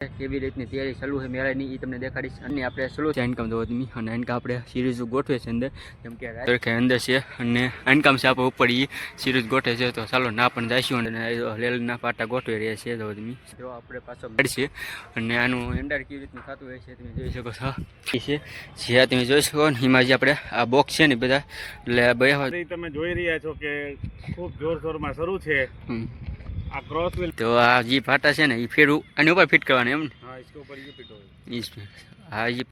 કેવી રીતની તૈયારી ચાલુ છે મેળાની એ તમને દેખાડીશ અને આપણે ચાલુ છે ઇન્કમ દો તમે અને ઇન્કમ આપણે સિરીઝ ગોઠવે છે અંદર કેમ કે સરખે અંદર છે અને ઇન્કમ છે આપણે ઉપર એ સિરીઝ ગોઠવે છે તો ચાલો ના પણ જઈશું અને રેલના પાટા ગોઠવી રહ્યા છે તો તમે જો આપણે પાછો મળશે અને આનું એન્ડર કેવી રીતનું થતું હોય છે તમે જોઈ શકો છો છે જે તમે જોઈ શકો ને એમાં જે આપણે આ બોક્સ છે ને બધા એટલે બે તમે જોઈ રહ્યા છો કે ખૂબ જોરશોરમાં શરૂ છે આ ક્રોસ વ્હીલ તો આ જે પાટા છે ને એ ફેરવું આની ઉપર ફિટ કરવાનું એમ ને हाँ इसके ऊपर ये फिट होगा હા જી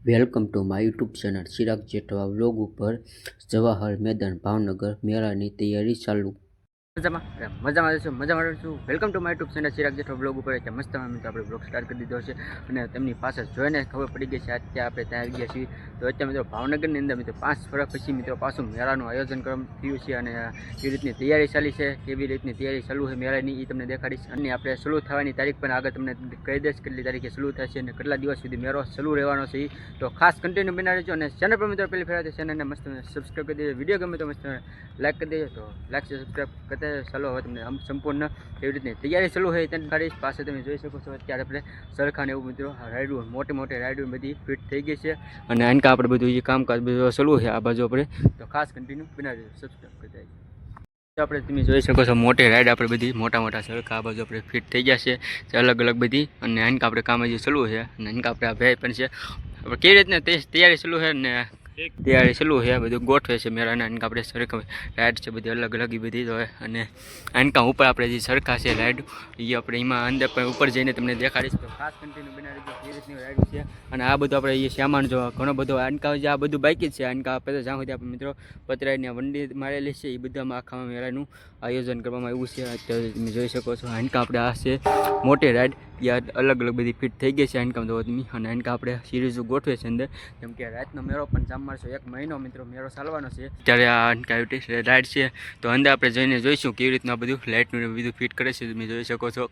welcome to my YouTube channel Chirag Jethwa vlog ઉપર જવાહર મેદાન ભાવનગર મેળાની તૈયારી ચાલુ મજામાં જશું મજામાં છું welcome to my YouTube channel Chirag Jethwa blog ઉપર એટલે મસ્ત મિત્રો આપણે બ્લોગ સ્ટાર્ટ કરી દીધો છે અને તેમની પાસે જોઈને ખબર પડી ગઈ છે અત્યારે આપણે ત્યાં આવી ગયા છીએ તો અત્યારે મિત્રો ભાવનગરની અંદર મિત્રો 5 વર્ષ પછી મિત્રો પાછું મેળાનું આયોજન કરવામાં થયું છે અને કેવી રીતની તૈયારી ચાલી છે કેવી રીતની તૈયારી ચાલુ છે મેળાની એ તમને દેખાડીશ અને આપણે શરૂ થવાની તારીખ પણ આગળ તમને કહી દઈશ કેટલી તારીખે શરૂ થશે અને કેટલા દિવસ સુધી મેળો ચાલુ રહેવાનો છે તો ખાસ કન્ટિન્યુ બનાવી દેજો અને ચેનલ પર મિત્રો પહેલી ફેર ચેનલને મસ્ત સબસ્ક્રાઈબ કરી દેજો વિડીયો ગમે તો મસ્ત લાઈક કરી દેજો તો લાઈક સબસ્ક્રાઈબ કરતા ચાલો હવે તમને સંપૂર્ણ એવી રીતની તૈયારી ચાલુ હોય ત્યાં ગાડી પાસે તમે જોઈ શકો છો અત્યારે આપણે સરખાને એવું મિત્રો રાઈડું મોટી મોટી રાઈડું બધી ફિટ થઈ ગઈ છે અને આનકા આપણે બધું જે કામકાજ બધું ચાલુ છે આ બાજુ આપણે તો ખાસ કન્ટિન્યુ બનાવી દેજો સબસ્ક્રાઈબ કરી દેજો આપણે તમે જોઈ શકો છો મોટી રાઈડ આપણે બધી મોટા મોટા સરખા આ બાજુ આપણે ફિટ થઈ ગયા છે અલગ અલગ બધી અને આનકા આપણે કામ હજી ચાલુ છે અને આનકા આપણે આ ભાઈ પણ છે આપણે કેવી રીતના તૈયારી ચાલુ છે ને તૈયારી ચાલુ છે બધું ગોઠવે છે મેળાના આનકા આપણે સરખા રાઈડ છે બધી અલગ અલગ બધી તો અને આનકા ઉપર આપણે જે સરખા છે રાઈડ એ આપણે એમાં અંદર પણ ઉપર જઈને તમને દેખાડીશ તો ખાસ કન્ટિન્યુ બનાવી દેજો એ રીતની રાઈડ છે અને આ બધું આપણે એ સામાન જો ઘણો બધો આનકા જે આ બધું બાકી જ છે આનકા આપણે જ્યાં સુધી આપણે મિત્રો પતરાઈની વંડી મારેલી છે એ બધામાં આખા મેળાનું આયોજન કરવામાં આવ્યું છે અત્યારે તમે જોઈ શકો છો આનકા આપણે આ છે મોટી રાઈડ યાદ અલગ અલગ બધી ફિટ થઈ ગઈ છે આનકા તો તમે અને આનકા આપણે સિરીઝ ગોઠવે છે અંદર કેમ કે રાતનો મેળો પણ જામવાનો છે 1 મહિનો મિત્રો મેળો ચાલવાનો છે ત્યારે આ આનકા રાઈડ છે તો અંદર આપણે જઈને જોઈશું કેવી રીતના બધું લાઇટનું બધું ફિટ કરે છે તમે જોઈ શકો છો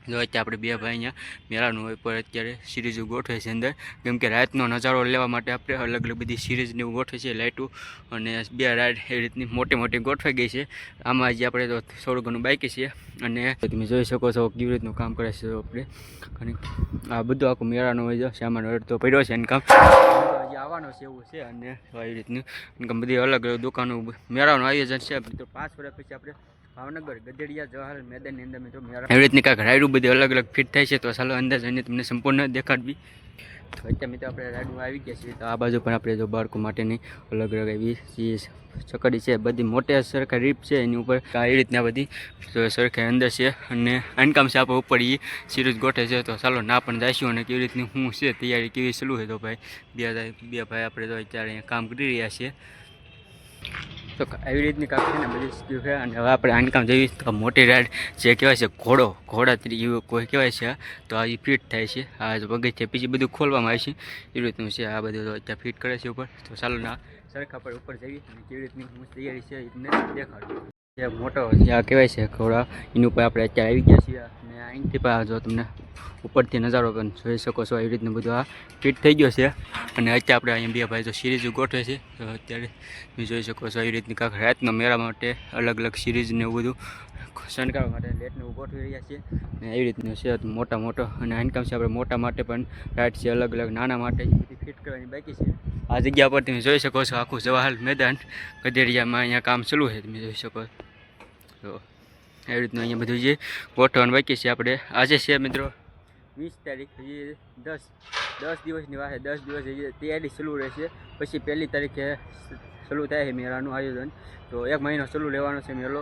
જો અત્યારે આપણે બે ભાઈ અહીંયા મેળાનું ઉપર અત્યારે સિરીઝ ગોઠવે છે અંદર કેમ કે રાતનો નજારો લેવા માટે આપણે અલગ અલગ બધી સિરીઝને એવું ગોઠવે છે લાઇટો અને બે રાઈડ એ રીતની મોટી મોટી ગોઠવાઈ ગઈ છે આમાં હજી આપણે તો થોડું ઘણું બાકી છે અને તમે જોઈ શકો છો કેવી રીતનું કામ કરે છે આપણે અને આ બધું આખું મેળાનું હોય છે સામાન અડતો પડ્યો છે અને કામ હજી આવવાનો છે એવું છે અને આવી રીતનું બધી અલગ અલગ દુકાનો મેળાનું આયોજન છે તો 5 વર્ષ પછી આપણે ભાવનગર ગધેડિયા જવાહર મેદાનની અંદર મિત્રો મેળા એવી રીતની કાંઈક રાઈડું બધી અલગ અલગ ફિટ થાય છે તો ચાલો અંદર જઈને તમને સંપૂર્ણ દેખાડવી તો અત્યારે મિત્રો આપણે રાઈડું આવી ગયા છીએ તો આ બાજુ પણ આપણે જો બાળકો માટેની અલગ અલગ એવી ચકડી છે બધી મોટી સરખા રીપ છે એની ઉપર આવી રીતના બધી સરખા અંદર છે અને આનકામ છે આપણે ઉપર એ સિરીઝ ગોઠે છે તો ચાલો ના પણ જઈશું અને કેવી રીતની શું છે તૈયારી કેવી ચાલુ છે તો ભાઈ બે ભાઈ આપણે તો અત્યારે અહીંયા કામ કરી રહ્યા છીએ તો આવી રીતની કામ છે ને બધી સ્કીલ છે અને હવે આપણે આનકામ જેવી તો મોટી રાઈડ જે કહેવાય છે ઘોડા તરીકે કોઈ કહેવાય છે તો આ ફિટ થાય છે આ પગથિયા પછી બધું ખોલવામાં આવે છે એ રીતનું છે આ બધું તો અત્યારે ફિટ કરે છે ઉપર તો ચાલો ના સરખા પર ઉપર જઈએ અને કેવી રીતની તૈયારી છે એ તમને દેખાડું જે મોટો જે આ કહેવાય છે ઘોડા એની ઉપર આપણે અત્યારે આવી ગયા છીએ અને અહીંથી પણ જો તમને ઉપરથી નજારો પણ જોઈ શકો છો એવી રીતનું બધું આ ફિટ થઈ ગયો છે અને અત્યારે આપણે અહીંયા બે ભાઈ તો સિરીઝ ગોઠવે છે તો અત્યારે તમે જોઈ શકો છો એવી રીતની કાંઈક રાતનો મેળા માટે અલગ અલગ સિરીઝને એવું બધું શણગારવા માટે લેટને એવું ગોઠવી રહ્યા છીએ અને એવી રીતનું છે મોટો અને આનકામ છે આપણે મોટા માટે પણ રાઈડ છે અલગ અલગ નાના માટે એ બધી ફિટ કરવાની બાકી છે આ જગ્યા પર તમે જોઈ શકો છો આખું જવાહર મેદાન ગધેડિયામાં અહીંયા કામ ચાલુ છે તમે જોઈ શકો તો એવી રીતનું અહીંયા બધું જે ગોઠવવાનું બાકી છે આપણે આજે છે મિત્રો 20 તારીખ હજી 10 દિવસની વાત છે 10 દિવસ હજી તૈયારી ચાલુ રહેશે પછી 1 તારીખે ચાલુ થાય છે મેળાનું આયોજન તો 1 મહિનો ચાલુ રહેવાનો છે મેળો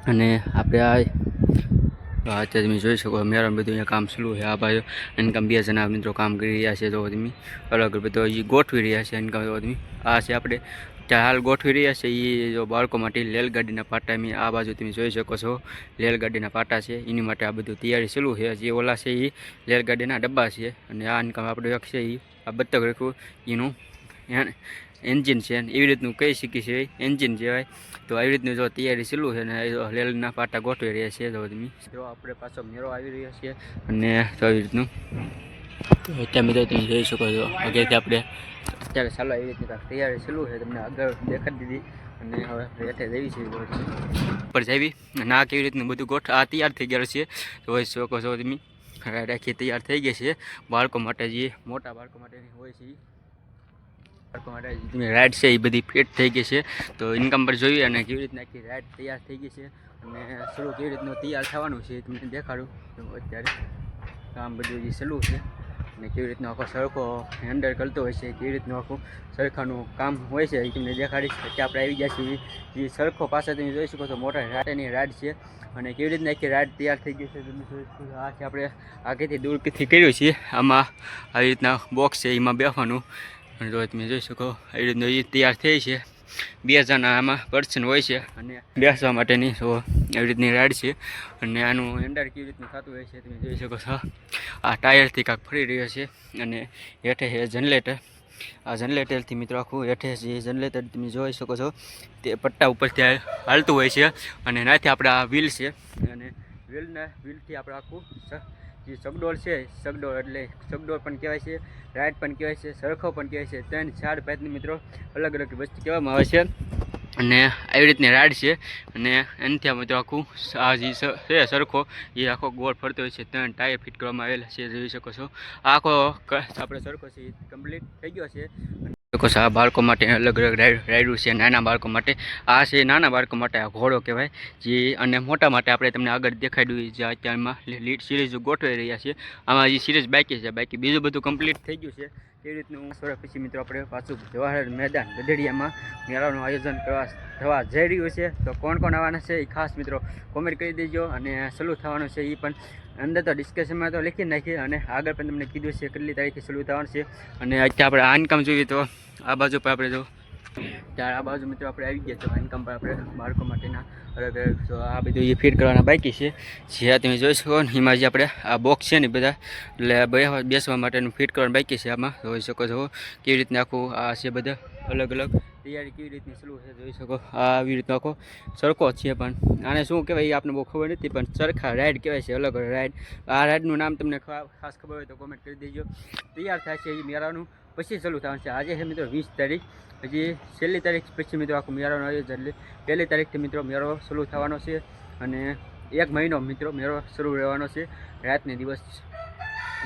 અને આપણે અત્યારે તમે જોઈ શકો મેળાનું બધું અહીંયા કામ ચાલુ છે આ બાજુ ઇન્કમ 2 જણા મિત્રો કામ કરી રહ્યા છે તો તમે અલગ બધો હજી ગોઠવી રહ્યા છે ઇન્કમ તો તમે આ છે આપણે ત્યાં હાલ ગોઠવી રહ્યા છે એ જો બાળકો માટે રેલગાડીના પાટા આ બાજુ તમે જોઈ શકો છો રેલગાડીના પાટા છે એની માટે આ બધું તૈયારી ચાલુ છે જે ઓલા છે એ રેલગાડીના ડબ્બા છે અને આ ઇન્કમ આપણે એક છે એ આ બતક રાખવું એનું એન્જિન છે એવી રીતનું કહી શકી છે એન્જિન કહેવાય તો આવી રીતનું જો તૈયારી ચાલુ છે અને રેલના પાટા ગોઠવી રહ્યા છે તો તમે જો આપણે પાછો મેળો આવી રહ્યો છે અને તો આવી રીતનું તો અત્યારે બધા તમે જોઈ શકો છો આગળથી આપણે અત્યારે ચાલો એવી રીતની કાંઈક તૈયારી ચાલુ છે તમને આગળ દેખાડી દીધી અને હવે રેઠે જવી છે ઉપર જવી અને આ કેવી રીતનું બધું આ તૈયાર થઈ ગયેલું છે જોઈ શકો છો તમે રાઈડ આખી તૈયાર થઈ ગઈ છે બાળકો માટે, જે મોટા બાળકો માટેની હોય છે બાળકો માટે રાઈડ છે એ બધી ફિટ થઈ ગઈ છે. તો ઇન્કમ પર જોઈએ અને કેવી રીતના આખી રાઈડ તૈયાર થઈ ગઈ છે અને સલું કેવી રીતનું તૈયાર થવાનું છે તમને દેખાડું. તો અત્યારે કામ બધું જે સલું છે અને કેવી રીતનો આખો સરખો હેન્ડલ કરતો હોય છે, કેવી રીતનું આખું સરખાનું કામ હોય છે એ તમને દેખાડીશ. અત્યારે આપણે આવી ગયા છીએ જે સરખો પાસે તમે જોઈ શકો છો મોટા રાઈડની રાઈડ છે અને કેવી રીતના આખી રાઈડ તૈયાર થઈ ગઈ છે તમે જોઈ શકો છો. આ છે આપણે આગળથી દૂરથી કર્યું છે, આમાં આવી રીતના બોક્સ છે એમાં બેસવાનું અને જો તમે જોઈ શકો આવી રીતનું એ તૈયાર થઈ છે. 2 જણા આમાં પર્સન હોય છે અને બેસવા માટેની તો એવી રીતની રાઈડ છે અને આનું હેન્ડલ કેવી રીતનું થતું હોય છે તમે જોઈ શકો છો. આ ટાયરથી કાંક ફરી રહ્યો છે અને હેઠે છે જનરેટર. આ જનરેટરથી મિત્રો આખું હેઠે જે જનરેટર તમે જોઈ શકો છો તે પટ્ટા ઉપરથી હાલતું હોય છે અને એનાથી આપણે આ વ્હીલ છે અને વ્હીલથી આપણે આખું જે ચકડોળ છે, ચકડોળ એટલે ચકડોળ પણ કહેવાય છે, રાઈડ પણ કહેવાય છે, સરખો પણ કહેવાય છે. 3-4 જાતની મિત્રો અલગ અલગ વસ્તુ કહેવામાં આવે છે અને આવી રીતની રાઈડ છે અને એનાથી આ મિત્રો આખું આ જે છે સરખો એ આખો ગોળ ફરતો હોય છે. 3 ટાયર ફિટ કરવામાં આવેલા છે જોઈ શકો છો. આખો આપણે સરખો છે એ કમ્પ્લીટ થઈ ગયો છે. આ બાળકો માટે અલગ અલગ રાઈડો છે, નાના બાળકો માટે આ છે, નાના બાળકો માટે આ ઘોડો કહેવાય જે, અને મોટા માટે આપણે તમને આગળ દેખાડ્યું જે અત્યારમાં લીડ સિરીઝ ગોઠવાઈ રહ્યા છે. આમાં જે સિરીઝ બાકી છે, બાકી બીજું બધું કમ્પ્લીટ થઈ ગયું છે. કેવી રીતનું વર્ષ પછી મિત્રો આપણે પાછું જવાહર મેદાન ગઢડિયામાં મેળાનું આયોજન થવા જઈ રહ્યું છે. તો કોણ કોણ આવવાના છે એ ખાસ મિત્રો કોમેન્ટ કરી દેજો અને સલું થવાનું છે એ પણ અંદર તો ડિસ્કશનમાં તો લખી નાખીએ અને આગળ પણ તમને કીધું છે કેટલી તારીખે સલું થવાનું છે. અને અત્યારે આપણે આ ઇન્કમ જોઈએ તો આ બાજુ પર આપણે જો ત્યારે આ બાજુ મિત્રો આપણે આવી ગયા તો ઇન્કમ પર આપણે બાળકો માટેના અલગ અલગ તો આ બધું એ ફિટ કરવાના બાકી છે. જે તમે જોઈ શકો ને એમાં જે આપણે આ બોક્સ છે ને બધા એટલે બેસવા માટેનું ફિટ કરવાનું બાકી છે. આમાં જોઈ શકો છો કેવી રીતના આખું આ છે બધા અલગ અલગ તૈયારી કેવી રીતની સલું છે જોઈ શકો. આ આવી રીતનો આખો સરખો છે પણ આને શું કહેવાય એ આપણને બહુ ખબર નથી, પણ સરખા રાઈડ કહેવાય છે, અલગ અલગ રાઈડ. આ રાઈડનું નામ તમને ખાસ ખબર હોય તો કોમેન્ટ કરી દેજો. તૈયાર થાય છે એ મેળાનું પછી સલું થવાનું છે. આજે છે મિત્રો 20 તારીખ, હજી છેલ્લી તારીખ પછી મિત્રો આખું મેળાનું આયોજન એટલે 1લી તારીખથી મિત્રો મેળો શરૂ થવાનો છે અને 1 મહિનો મિત્રો મેળો શરૂ રહેવાનો છે. રાતને દિવસ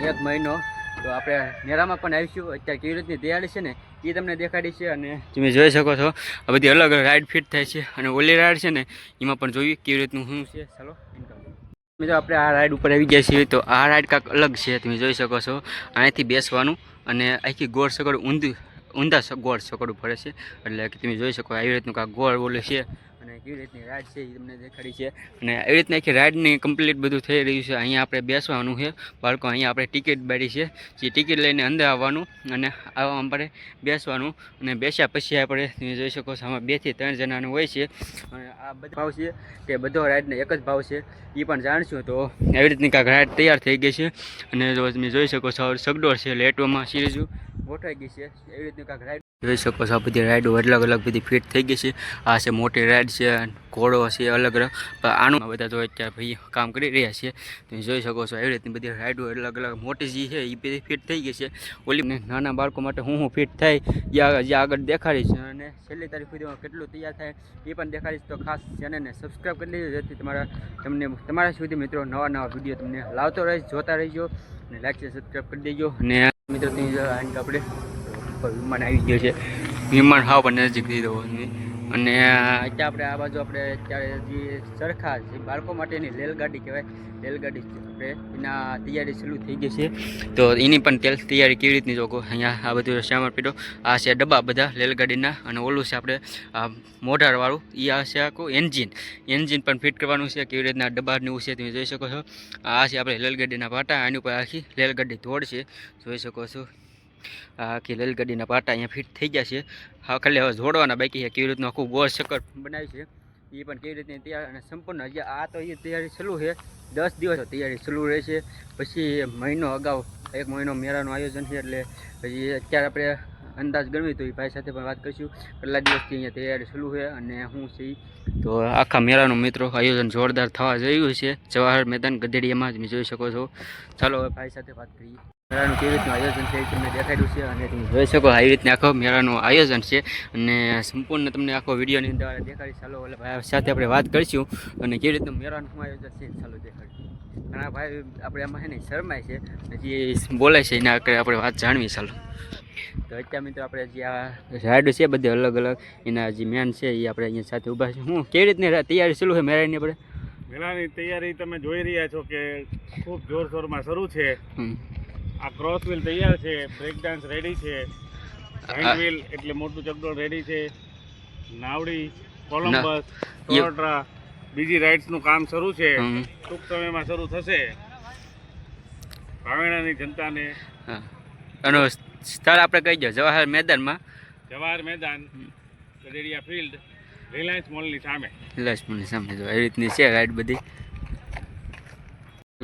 1 મહિનો. તો આપણે મેળામાં પણ આવીશું. અત્યારે કેવી રીતની તૈયારી છે ને એ તમને દેખાડી છે અને તમે જોઈ શકો છો આ બધી અલગ અલગ રાઈડ ફિટ થાય છે અને ઓલી રાઈડ છે ને એમાં પણ જોઈએ કેવી રીતનું શું છે. ચાલો મિત્રો આપણે આ રાઈડ ઉપર આવી ગયા છીએ. તો આ રાઈડ કાંઈક અલગ છે તમે જોઈ શકો છો. અહીંથી બેસવાનું અને આખી ગોળ સકડ ઊંધા ગોળ સકડું ફરે છે એટલે કે તમે જોઈ શકો આવી રીતનું કાંઈક ગોળ બોલે છે અને કેવી રીતની રાઈડ છે એ તમને દેખાડી છે. અને એવી રીતના આખી રાઈડની કમ્પ્લીટ બધું થઈ રહ્યું છે. અહીંયા આપણે બેસવાનું છે બાળકો, અહીંયા આપણે ટિકિટ બાળી છે જે ટિકિટ લઈને અંદર આવવાનું અને આવવા આપણે બેસવાનું અને બેસ્યા પછી આપણે તમે જોઈ શકો છો આમાં 2 થી 3 જણાનું હોય છે. અને આ બધા ભાવ છે કે બધો રાઈડને એક જ ભાવ છે એ પણ જાણશું. તો એવી રીતની કાંઈક રાઈડ તૈયાર થઈ ગઈ છે અને જો તમે જોઈ શકો છો સગડોળ છે લેટોમાં સિરીઝ ગોઠવાઈ ગઈ છે. એવી રીતની કાંઈક રાઈડ જોઈ શકો છો. આ બધી રાઈડો અલગ અલગ બધી ફિટ થઈ ગઈ છે. આ છે મોટી રાઈડ છે, ઘોડો છે અલગ અલગ, આનું બધા તો અત્યારે ભાઈ કામ કરી રહ્યા છે તમે જોઈ શકો છો. એવી રીતની બધી રાઈડો અલગ અલગ મોટી જે છે એ બધી ફિટ થઈ ગઈ છે. ઓલી નાના બાળકો માટે હું ફિટ થાય જે આગળ દેખાડીશ અને છેલ્લી તારીખ સુધીમાં કેટલું તૈયાર થાય એ પણ દેખાડીશ. તો ખાસ ચેનલને સબસ્ક્રાઈબ કરી લેજો જેથી તમારા સુધી મિત્રો નવા વિડીયો તમને લાવતો રહીશ, જોતા રહીજો અને લાઈક છે સબસ્ક્રાઈબ કરી દેજો. અને મિત્રો આપણે વિમાન આવી ગયો છે, વિમાન હાવ પણ નજીક દીધો અને અત્યારે આપણે આ બાજુ આપણે અત્યારે જે સરખા જે બાળકો માટેની રેલગાડી કહેવાય રેલગાડી આપણે એના તૈયારી શરૂ થઈ ગઈ છે. તો એની પણ તૈયારી કેવી રીતની જોકો અહીંયા આ બધું સામાન પીડો આ છે ડબ્બા બધા રેલગાડીના અને ઓલું છે આપણે આ મોઢારવાળું એ આ છે આખું એન્જિન પણ ફિટ કરવાનું છે. કેવી રીતના ડબ્બાનું છે તમે જોઈ શકો છો. આ છે આપણે રેલગાડીના પાટા, આની ઉપર આખી રેલગાડી ધોડ છે જોઈ શકો છો. આખી રેલગાડીના પાટા અહીંયા ફિટ થઈ ગયા છે. હા ખાલી હવે જોડવાના બાકી છે. કેવી રીતનું આખું ગોળ ચક્કર બનાવ્યું છે એ પણ કેવી રીતની તૈયાર અને સંપૂર્ણ હજી આ તો એ તૈયારી ચાલુ છે. 10 દિવસ તૈયારી ચાલુ રહેશે. પછી મહિનો અગાઉ 1 મહિનો મેળાનું આયોજન છે એટલે હજી અત્યારે આપણે અંદાજ ગણવી તો એ ભાઈ સાથે પણ વાત કરીશું કેટલા દિવસથી અહીંયા તૈયારી ચાલુ છે અને શું છે તો આખા મેળાનું મિત્રો આયોજન જોરદાર થવા જઈ છે જવાહર મેદાન ગધેડિયામાં તમે જોઈ શકો છો. ચાલો હવે ભાઈ સાથે વાત કરીએ. મેળાનું કેવી રીતનું આયોજન છે એ તમને દેખાડ્યું છે અને તમે જોઈ શકો આવી રીતના આખો મેળાનું આયોજન છે અને સંપૂર્ણ તમને આખો વિડીયોની અંદર દેખાડી. ચાલો એટલે ભાઈ સાથે આપણે વાત કરીશું અને કેવી રીતનું મેળાનું આયોજન છે ચાલો દેખાડીશું. ઘણા ભાઈ આપણે એમાં છે ને શરમાય છે હજી બોલે છે એના આપણે વાત જાણવી. ચાલો તો અત્યારે મિત્રો આપણે જે આ રાઈડ છે બધી અલગ અલગ એના જે મેન છે એ આપણે અહીંયા સાથે ઊભા છે. હું કેવી રીતની તૈયારી ચાલુ છે મેળાની આપણે? મેળાની તૈયારી તમે જોઈ રહ્યા છો કે ખૂબ જોરશોરમાં શરૂ છે. આ ક્રોસ વ્હીલ તૈયાર છે, બ્રેક ડાન્સ રેડી છે, જાઇન્ટ વ્હીલ એટલે મોટું ચકડોળ રેડી છે, નાવડી, કોલમ્બસ, ટોરોટ્રા, બીજી રાઇડ્સનું કામ શરૂ છે. ટૂંક સમયમાં શરૂ થશે. ભાવેણાની જનતાને અને સ્થળ આપણે કહી દો જવાહર મેદાનમાં, જવાહર મેદાન ગધેડિયા ફિલ્ડ, રિલાયન્સ મોલની સામે. રિલાયન્સ મોલની સામે જો એવી રીતની છે રાઈડ બધી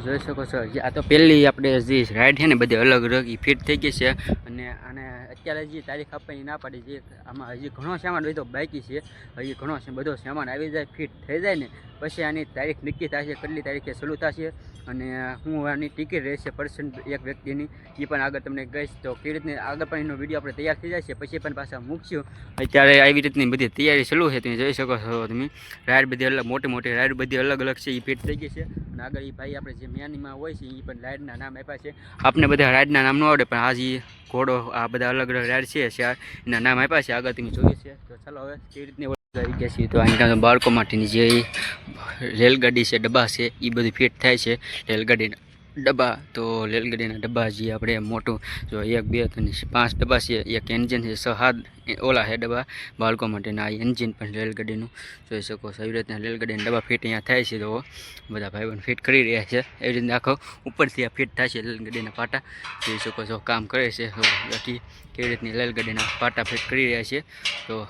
જોઈ શકો છો. આ તો પહેલી આપણે જે રાઈડ છે ને બધી અલગ અલગ એ ફિટ થઈ ગઈ છે અને આને અત્યારે જે તારીખ આપવાની ના પાડી જે આમાં હજી ઘણો સામાન બધો બાકી છે. હજી ઘણો બધો સામાન આવી જાય ફિટ થઈ જાય ને પછી આની તારીખ નક્કી થશે કેટલી તારીખે શરૂ થશે અને હું આની ટિકિટ રહેશે પર્સન્ટ એક વ્યક્તિની એ પણ આગળ તમને કહીશ. તો કેવી રીતની આગળ પણ એનો વિડીયો આપણે તૈયાર થઈ જાય છે પછી પણ પાછા મૂકશું. અત્યારે આવી રીતની બધી તૈયારી ચાલુ છે તમે જોઈ શકો છો. તમે રાઈડ બધી અલગ મોટી મોટી રાઈડ બધી અલગ અલગ છે એ ફિટ થઈ ગઈ છે અને આગળ એ ભાઈ આપણે જે મેનીમાં હોય છે એ પણ રાઈડના નામ આપ્યા છે. આપણે બધા રાઈડના નામ ન આવડે પણ આ જે ઘોડો આ બધા અલગ અલગ રાઈડ છે એના નામ આપ્યા છે આગળ તમે જોઈએ છે. તો ચાલો હવે કેવી રીતની આવી ગયા છીએ. તો અહીંયા બાળકો માટેની જે રેલગાડી છે ડબ્બા છે એ બધું ફિટ થાય છે રેલગાડીના ડબ્બા. તો રેલગાડીના ડબ્બા જે આપણે મોટું જો 1 2 3 5 ડબ્બા છે, એક એન્જિન છે, 6 7 ઓલા છે ડબ્બા બાળકો માટેના. આ એન્જિન પણ રેલગાડીનું જોઈ શકો છો. એવી રીતના રેલગાડીના ડબ્બા ફિટ અહીંયા થાય છે. તો બધા ભાઈબંધ ફિટ કરી રહ્યા છે. એવી રીતના આખો ઉપરથી આ ફિટ થાય છે રેલગાડીના પાટા જોઈ શકો છો કામ કરે છે. બાકી કેવી રીતની રેલગાડીના પાટા ફિટ કરી રહ્યા છે. તો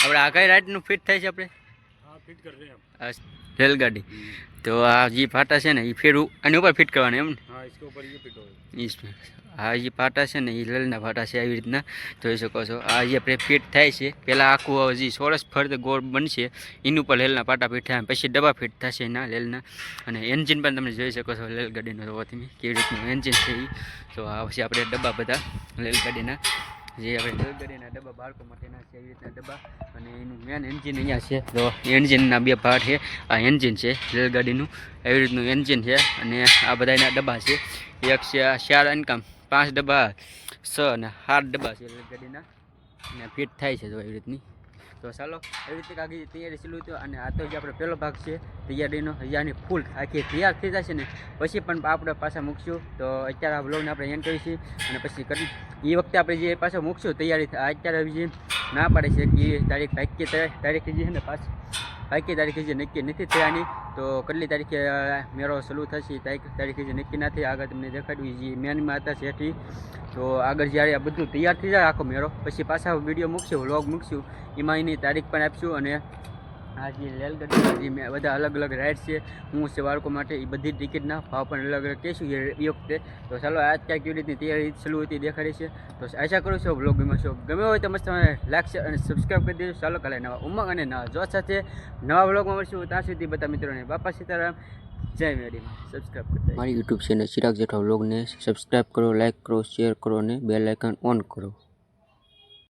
આપણે આ કઈ રાઈડનું ફિટ થાય છે આપણે ફિટ કરશે રેલગાડી. તો આ જે પાટા છે ને એ ફેરવું આની ઉપર ફિટ કરવાના એમ ને? હા इसके ऊपर ये फिट होगा. આ જે પાટા છે ને એ રેલના પાટા છે આવી રીતના જોઈ શકો છો. આ જે આપણે ફિટ થાય છે પહેલાં આખું જે સોરસ ફરતે ગોળ બનશે એની ઉપર રેલના પાટા ફિટ થાય પછી ડબ્બા ફિટ થશે એના રેલના. અને એન્જિન પણ તમે જોઈ શકો છો રેલગાડીનો જોવો તમે કેવી રીતનું એન્જિન છે એ. તો આ પછી આપણે ડબ્બા બધા રેલગાડીના જે આપણે રેલગાડીના ડબ્બા બાળકો માટેના છે એવી રીતના ડબ્બા અને એનું મેન એન્જિન અહીંયા છે. તો એન્જિનના 2 પાર્ટ છે. આ એન્જિન છે રેલગાડીનું એવી રીતનું એન્જિન છે અને આ બધાના ડબ્બા છે. એક છે 4 ઇન્કમ 5 ડબ્બા 6 અને 7 ડબ્બા છે રેલગાડીના અને ફિટ થાય છે તો એવી રીતની. તો ચાલો એવી રીતે આગળ તૈયારી ચાલુ હતો અને આ તો જે આપણો પહેલો ભાગ છે તૈયારીનો હજારની ફૂલ આખી તૈયાર થઈ જશે ને પછી પણ આપણે પાછા મૂકશું. તો અત્યારે આ બ્લોગને આપણે એન્ડ કરીશું અને પછી એ વખતે આપણે જે પાછા મૂકશું તૈયારી અત્યારે જે ના પાડે છે કે તારીખ તારીખે જે છે ને પાછી તારીખે જે નક્કી નથી થયાની. તો કેટલી તારીખે મેળો શરૂ થશે તારીખે જે નક્કી ના થઈ આગળ તમને દેખાડ્યું જે મેનમાં હતા સેઠી. તો આગળ જ્યારે આ બધું તૈયાર થઈ જાય આખો મેળો પછી પાછા વિડીયો મૂકશું વ્લોગ મૂકશું એમાં એની તારીખ પણ આપશું. અને આ જે રેલગાડીના જે બધા અલગ અલગ રાઇડ છે હું છે બાળકો માટે એ બધી ટિકિટના ભાવ પણ અલગ અલગ કહીશું એ વખતે. તો ચાલો આજ ક્યાં કેવી રીતની તૈયારી ચાલુ હતી દેખાડી છે. તો આશા કરું છું બ્લોગ ગમે હોય તો મસ્ત લાઈક શેર અને સબસ્ક્રાઈબ કરી દેજો. ચાલો કાલે નવા ઉમંગ અને નવા જોશ સાથે નવા બ્લોગમાં મળશું. ત્યાં સુધી બધા મિત્રોને બાપા સીતારામ જય મેડીમાં સબસ્ક્રાઈબ કરી મારી યુટ્યુબ ચેનલ ચિરાગ જેઠવા બ્લોગને સબસ્ક્રાઈબ કરો, લાઈક કરો, શેર કરો અને બેલ આઇકન ઓન કરો.